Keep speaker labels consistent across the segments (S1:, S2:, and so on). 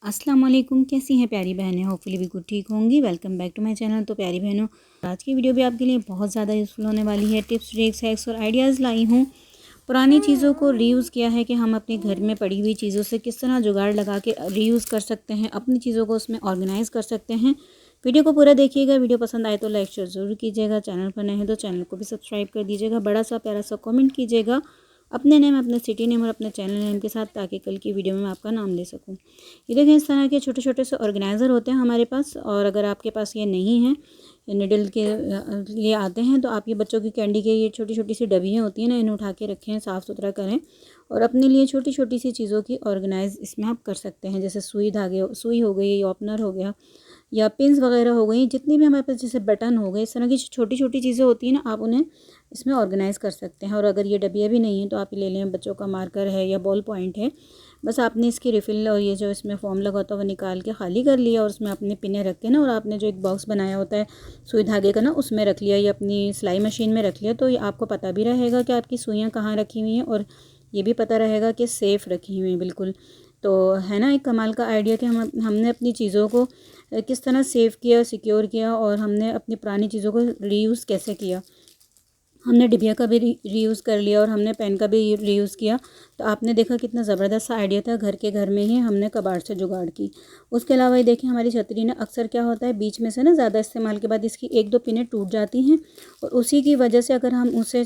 S1: अस्सलाम वालेकुम। कैसी हैं प्यारी बहनें? होपफुली बिल्कुल ठीक होंगी। Welcome back to my channel. तो प्यारी बहनों, आज की वीडियो भी आपके लिए बहुत ज़्यादा यूज़फुल होने वाली है। टिप्स, ट्रिक्स, हैक्स और आइडियाज़ लाई हूँ। पुरानी चीज़ों को रीयूज़ किया है कि हम अपने घर में पड़ी हुई चीज़ों से किस तरह जुगाड़ लगा के रीयूज़ कर सकते हैं, अपनी चीज़ों को उसमें ऑर्गेनाइज़ कर सकते हैं। वीडियो को पूरा देखिएगा। वीडियो पसंद आए तो लाइक शेयर ज़रूर कीजिएगा। चैनल पर नए हैं तो चैनल को भी सब्सक्राइब कर दीजिएगा। बड़ा सा प्यारा सा कमेंट कीजिएगा अपने नेम, अपने सिटी नेम और अपने चैनल नेम के साथ, ताकि कल की वीडियो में मैं आपका नाम ले सकूं। ये देखें, इस तरह के छोटे छोटे से ऑर्गेनाइज़र होते हैं हमारे पास। और अगर आपके पास ये नहीं है, निडल के लिए आते हैं, तो आप ये बच्चों की कैंडी के ये छोटी छोटी सी डबियाँ होती हैं ना, इन्हें उठा के रखें, साफ़ सुथरा करें और अपने लिए छोटी छोटी सी चीज़ों की ऑर्गेनाइज इसमें आप कर सकते हैं। जैसे सुई हो गई, ओपनर हो गया, या पिन्स वगैरह हो गई, जितनी भी हमारे पास, जैसे बटन हो गए, इस तरह की छोटी छोटी चीज़ें होती हैं ना, आप उन्हें इसमें ऑर्गेनाइज़ कर सकते हैं। और अगर ये डबिया भी नहीं है तो आप ले लें, बच्चों का मार्कर है या बॉल पॉइंट है, बस आपने इसकी रिफ़िल और ये जो इसमें फॉर्म लगा होता है वो निकाल के खाली कर लिया, और उसमें अपने पिनें रख के ना, और आपने जो एक बॉक्स बनाया होता है सुई धागे का ना, उसमें रख लिया, या अपनी सिलाई मशीन में रख लिया, तो ये आपको पता भी रहेगा कि आपकी सुइयाँ कहाँ रखी हुई हैं, और ये भी पता रहेगा कि सेफ़ रखी हुई हैं बिल्कुल। तो है ना एक कमाल का आइडिया कि हमने अपनी चीज़ों को किस तरह सेव किया, सिक्योर किया, और हमने अपनी पुरानी चीज़ों को रीयूज़ कैसे किया। हमने डिबिया का भी रीयूज़ कर लिया और हमने पेन का भी रीयूज़ किया। तो आपने देखा कितना ज़बरदस्त सा आइडिया था। घर के घर में ही हमने कबाड़ से जुगाड़ की। उसके अलावा ये देखिए, हमारी छतरी ना, अक्सर क्या होता है, बीच में से ना ज़्यादा इस्तेमाल के बाद इसकी एक दो पिनें टूट जाती हैं, और उसी की वजह से अगर हम उसे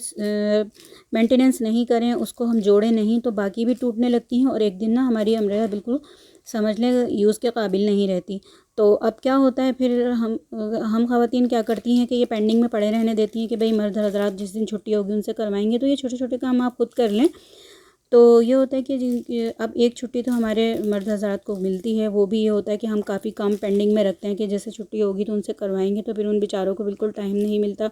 S1: मेंटेनेंस नहीं करें, उसको हम जोड़ें नहीं, तो बाकी भी टूटने लगती हैं, और एक दिन ना हमारी अम्ब्रेला बिल्कुल समझ लें यूज़ के काबिल नहीं रहती। तो अब क्या होता है, फिर हम ख़वातीन क्या करती हैं कि ये पेंडिंग में पड़े रहने देती हैं कि भाई मर्द हज़रात जिस दिन छुट्टी होगी उनसे करवाएंगे। तो ये छोटे छोटे काम आप खुद कर लें। तो ये होता है कि अब एक छुट्टी तो हमारे मर्द हज़रात को मिलती है, वो भी ये होता है कि हम काफ़ी काम पेंडिंग में रखते हैं कि जैसे छुट्टी होगी तो उनसे करवाएंगे, तो फिर उन बेचारों को बिल्कुल टाइम नहीं मिलता,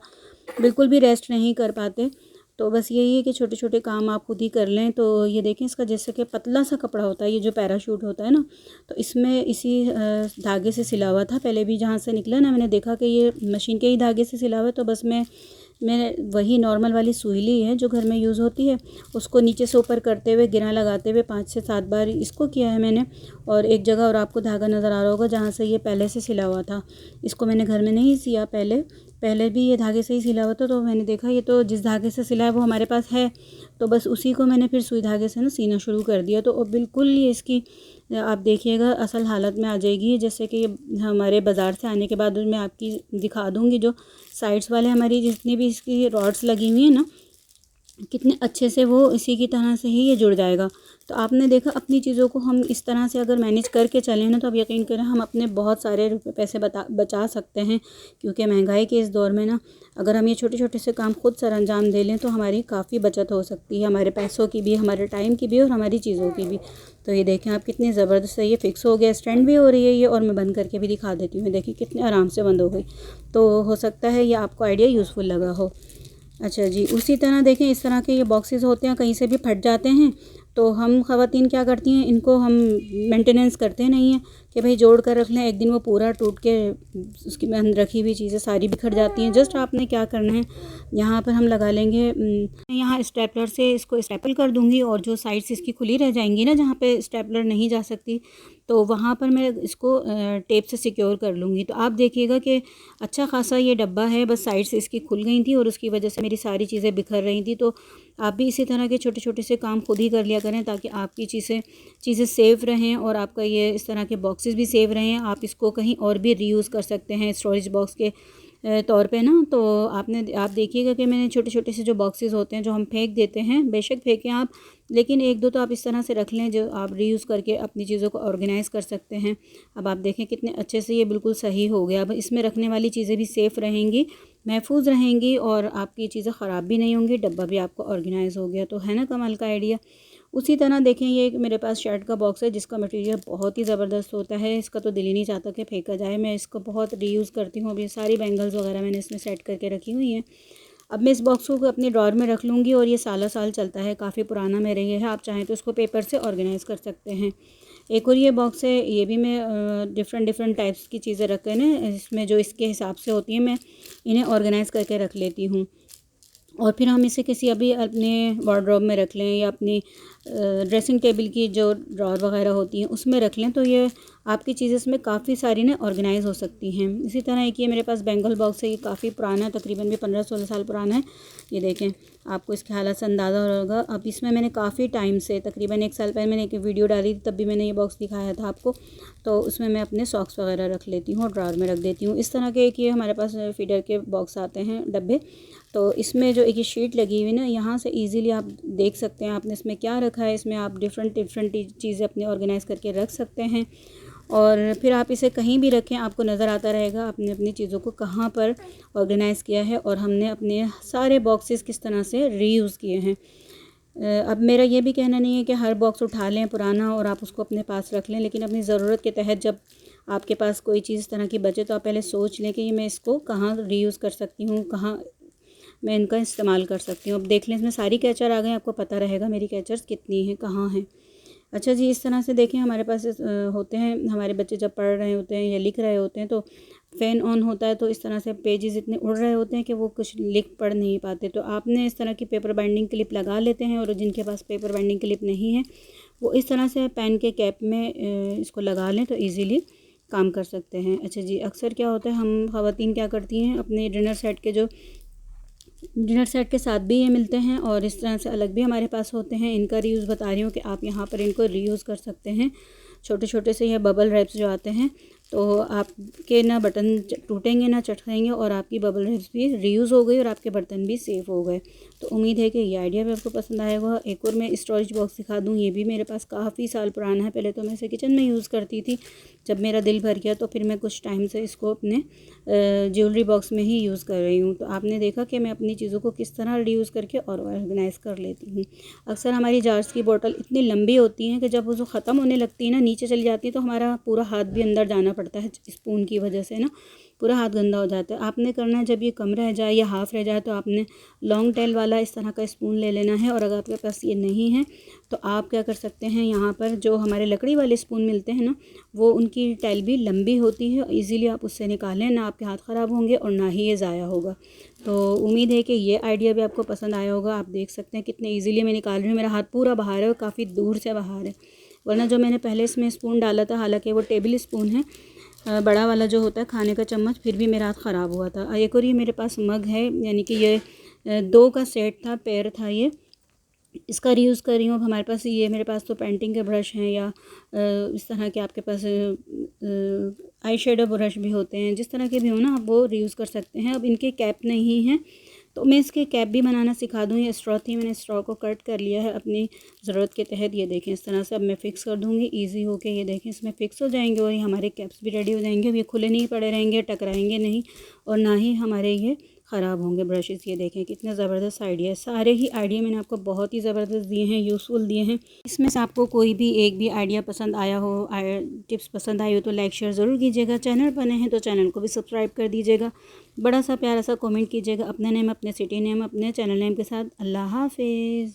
S1: बिल्कुल भी रेस्ट नहीं कर पाते। तो बस यही है कि छोटे छोटे काम आप खुद ही कर लें। तो ये देखें, इसका जैसे कि पतला सा कपड़ा होता है, ये जो पैराशूट होता है ना, तो इसमें इसी धागे से सिला हुआ था। पहले भी जहाँ से निकला ना, मैंने देखा कि ये मशीन के ही धागे से सिला हुआ है, तो बस मैंने वही नॉर्मल वाली सुई ली है जो घर में यूज़ होती है, उसको नीचे से ऊपर करते हुए, गिरा लगाते हुए 5 से 7 बार इसको किया है मैंने। और एक जगह और आपको धागा नज़र आ रहा होगा जहाँ से ये पहले से सिला हुआ था, इसको मैंने घर में नहीं सिया, पहले भी ये धागे से ही सिला हुआ था। तो मैंने देखा ये तो जिस धागे से सिला है वो हमारे पास है, तो बस उसी को मैंने फिर सुई धागे से ना सीना शुरू कर दिया। तो अब बिल्कुल ये इसकी आप देखिएगा असल हालत में आ जाएगी। जैसे कि हमारे बाज़ार से आने के बाद मैं आपकी दिखा दूँगी, जो साइड्स वाले हमारी जितनी भी इसकी रॉड्स लगी हुई हैं ना, कितने अच्छे से वो इसी की तरह से ही ये जुड़ जाएगा। तो आपने देखा, अपनी चीज़ों को हम इस तरह से अगर मैनेज करके चलें ना, तो आप यकीन करें हम अपने बहुत सारे पैसे बचा सकते हैं। क्योंकि महंगाई के इस दौर में ना, अगर हम ये छोटे छोटे से काम खुद सर अंजाम दे लें तो हमारी काफ़ी बचत हो सकती है, हमारे पैसों की भी, हमारे टाइम की भी, और हमारी चीज़ों की भी। तो ये देखें आप, कितनी ज़बरदस्त है, ये फ़िक्स हो गया, स्टैंड भी हो रही है ये, और मैं बंद करके भी दिखा देती हूँ। देखिए कितने आराम से बंद हो गई। तो हो सकता है ये आपको आइडिया यूज़फुल लगा हो। अच्छा जी, उसी तरह देखें, इस तरह के ये बॉक्सेस होते हैं, कहीं से भी फट जाते हैं, तो हम ख़वातीन क्या करती हैं, इनको हम मेंटेनेंस करते नहीं हैं कि भाई जोड़ कर रख लें, एक दिन वो पूरा टूट के उसकी में अंदर रखी हुई चीज़ें सारी बिखर जाती हैं। जस्ट आपने क्या करना है, यहाँ पर हम लगा लेंगे, यहाँ स्टेपलर से इसको स्टेपल कर दूँगी, और जो साइड्स इसकी खुली रह जाएंगी ना, जहाँ पे स्टेपलर नहीं जा सकती, तो वहाँ पर मैं इसको टेप से सिक्योर कर लूँगी। तो आप देखिएगा कि अच्छा खासा ये डब्बा है, बस साइड से इसकी खुल गई थी और उसकी वजह से मेरी सारी चीज़ें बिखर रही थी। तो आप भी इसी तरह के छोटे छोटे से काम खुद ही कर लिया करें, ताकि आपकी चीज़ें सेफ़ रहें, और आपका ये इस तरह के बॉक्सेस भी सेफ़ रहें। आप इसको कहीं और भी रीयूज़ कर सकते हैं स्टोरेज बॉक्स के तौर पे ना। तो आप देखिएगा कि मैंने छोटे छोटे से जो बॉक्सेस होते हैं जो हम फेंक देते हैं, बेशक फेंकें आप, लेकिन एक दो तो आप इस तरह से रख लें जो आप रीयूज़ करके अपनी चीज़ों को ऑर्गेनाइज़ कर सकते हैं। अब आप देखें कितने अच्छे से ये बिल्कुल सही हो गया। अब इसमें रखने वाली चीज़ें भी सेफ़ रहेंगी, महफूज रहेंगी, और आपकी चीज़ें ख़राब भी नहीं होंगी, डब्बा भी आपका ऑर्गेनाइज़ हो गया। तो है ना कमाल का आइडिया। उसी तरह देखें, ये एक मेरे पास शर्ट का बॉक्स है जिसका मटेरियल बहुत ही ज़बरदस्त होता है, इसका तो दिल ही नहीं चाहता कि फेंका जाए। मैं इसको बहुत रीयूज़ करती हूँ। अभी सारी बैंगल्स वगैरह मैंने इसमें सेट करके रखी हुई हैं। अब मैं इस बॉक्स को अपने ड्रॉर में रख लूँगी, और ये सालों साल चलता है, काफ़ी पुराना मेरे ये है। आप चाहें तो इसको पेपर से ऑर्गेनाइज़ कर सकते हैं। एक और ये बॉक्स है, ये भी मैं डिफरेंट टाइप्स की चीज़ें रख कर ना, इसमें जो इसके हिसाब से होती हैं मैं इन्हें ऑर्गेनाइज़ करके रख लेती हूँ। और फिर हम इसे किसी अभी अपने वार्डरोब में रख लें, या अपनी ड्रेसिंग टेबल की जो ड्रॉर वगैरह होती हैं उसमें रख लें तो ये आपकी चीज़ें इसमें काफ़ी सारी ना ऑर्गेनाइज हो सकती हैं। इसी तरह एक ये मेरे पास बेंगल बॉक्स है, ये काफ़ी पुराना है, तकरीबन भी 15-16 साल पुराना है। ये देखें, आपको इसके हालत से अंदाज़ा होगा। अब इसमें मैंने काफ़ी टाइम से, तकरीबन 1 साल पहले मैंने एक वीडियो डाली थी, तब भी मैंने ये बॉक्स दिखाया था आपको। तो उसमें मैं अपने सॉक्स वगैरह रख लेती हूँ और ड्रॉर में रख देती हूँ। इस तरह के एक ये हमारे पास फीडर के बॉक्स आते हैं, डब्बे। तो इसमें जो एक ये शीट लगी हुई ना, यहाँ से ईज़िली आप देख सकते हैं आपने इसमें क्या रखा है। इसमें आप डिफरेंट चीज़ें अपने ऑर्गेनाइज़ करके रख सकते हैं और फिर आप इसे कहीं भी रखें, आपको नज़र आता रहेगा आपने अपनी चीज़ों को कहाँ पर ऑर्गेनाइज़ किया है और हमने अपने सारे बॉक्सेस किस तरह से रीयूज़ किए हैं। अब मेरा ये भी कहना नहीं है कि हर बॉक्स उठा लें पुराना और आप उसको अपने पास रख लें, लेकिन अपनी ज़रूरत के तहत जब आपके पास कोई चीज़ इस तरह की बचे तो आप पहले सोच लें कि ये मैं इसको कहाँ रीयूज़ कर सकती हूँ, कहाँ मैं इनका इस्तेमाल कर सकती हूँ। अब देख लें, इसमें सारी कैचर आ गए, आपको पता रहेगा मेरी कैचर्स कितनी हैं, कहाँ हैं। अच्छा जी, इस तरह से देखें हमारे पास होते हैं, हमारे बच्चे जब पढ़ रहे होते हैं या लिख रहे होते हैं तो फ़ैन ऑन होता है, तो इस तरह से पेजेस इतने उड़ रहे होते हैं कि वो कुछ लिख पढ़ नहीं पाते। तो आपने इस तरह की पेपर बाइंडिंग क्लिप लगा लेते हैं और जिनके पास पेपर बाइंडिंग क्लिप नहीं है वो इस तरह से पेन के कैप में इसको लगा लें तो ईज़िली काम कर सकते हैं। अच्छा जी, अक्सर क्या होता है, हम ख़वातीन क्या करती हैं, अपने डिनर सेट के साथ भी ये मिलते हैं और इस तरह से अलग भी हमारे पास होते हैं। इनका रीयूज़ बता रही हूँ कि आप यहाँ पर इनको रीयूज़ कर सकते हैं। छोटे छोटे से ये बबल रैप्स जो आते हैं, तो आपके ना बटन टूटेंगे ना चटकेंगे और आपकी बबल रैप्स भी रीयूज़ हो गई और आपके बर्तन भी सेफ़ हो गए। तो उम्मीद है कि ये आइडिया भी आपको पसंद आएगा। एक और मैं स्टोरेज बॉक्स दिखा दूँ, ये भी मेरे पास काफ़ी साल पुराना है। पहले तो मैं इसे किचन में यूज़ करती थी, जब मेरा दिल भर गया तो फिर मैं कुछ टाइम से इसको अपने ज्वेलरी बॉक्स में ही यूज़ कर रही हूँ। तो आपने देखा कि मैं अपनी चीज़ों को किस तरह रीयूज़ करके और ऑर्गेनाइज़ कर लेती हूँ। अक्सर हमारी जार्स की बोतल इतनी लंबी होती हैं कि जब वो ख़त्म होने लगती है ना, नीचे चली जाती है, तो हमारा पूरा हाथ भी अंदर जाना पड़ता है स्पून की वजह से ना, पूरा हाथ गंदा हो जाता है। आपने करना है, जब ये कम रह जाए या हाफ़ रह जाए तो आपने लॉन्ग टेल वाला इस तरह का स्पून ले लेना है। और अगर आपके पास ये नहीं है तो आप क्या कर सकते हैं, यहाँ पर जो हमारे लकड़ी वाले स्पून मिलते हैं ना, वो उनकी टेल भी लंबी होती है, ईज़िली आप उससे निकालें, ना आपके हाथ ख़राब होंगे और ना ही ये ज़ाया होगा। तो उम्मीद है कि ये आइडिया भी आपको पसंद आया होगा। आप देख सकते हैं कितने ईज़िली मैं निकाल रही हूँ, मेरा हाथ पूरा बाहर है और काफ़ी दूर से बाहर है। वरना जो मैंने पहले इसमें स्पून डाला था, हालांकि वो टेबल स्पून है, बड़ा वाला जो होता है खाने का चम्मच, फिर भी मेरा हाथ ख़राब हुआ था। एक और ये मेरे पास मग है, यानी कि ये 2 का सेट था, पेयर था ये, इसका रीयूज़ कर रही हूँ। अब हमारे पास ये, मेरे पास तो पेंटिंग के ब्रश हैं या इस तरह के आपके पास आई शेडो ब्रश भी होते हैं, जिस तरह के भी हो ना, आप वो रीयूज़ कर सकते हैं। अब इनके कैप नहीं हैं तो मैं इसके कैप भी बनाना सिखा दूँ। ये स्ट्रॉ थी, मैंने स्ट्रॉ को कट कर लिया है अपनी ज़रूरत के तहत। ये देखें इस तरह से अब मैं फ़िक्स कर दूँगी ईज़ी हो के। ये देखें इसमें फ़िक्स हो जाएंगे और ये हमारे कैप्स भी रेडी हो जाएंगे। अब ये खुले नहीं पड़े रहेंगे, टकराएंगे नहीं और ना ही हमारे ये ख़राब होंगे ब्रशेस। ये देखें कितने ज़बरदस्त आइडिया है। सारे ही आइडिया मैंने आपको बहुत ही ज़बरदस्त दिए हैं, यूज़फुल दिए हैं। इसमें से आपको कोई भी एक भी आइडिया पसंद आया हो, टिप्स पसंद आई हो तो लाइक शेयर ज़रूर कीजिएगा। चैनल पर नए हैं तो चैनल को भी सब्सक्राइब कर दीजिएगा। बड़ा सा प्यारा सा कमेंट कीजिएगा, अपने नेम, अपने सिटी नेम, अपने चैनल नेम के साथ। अल्लाह हाफिज़।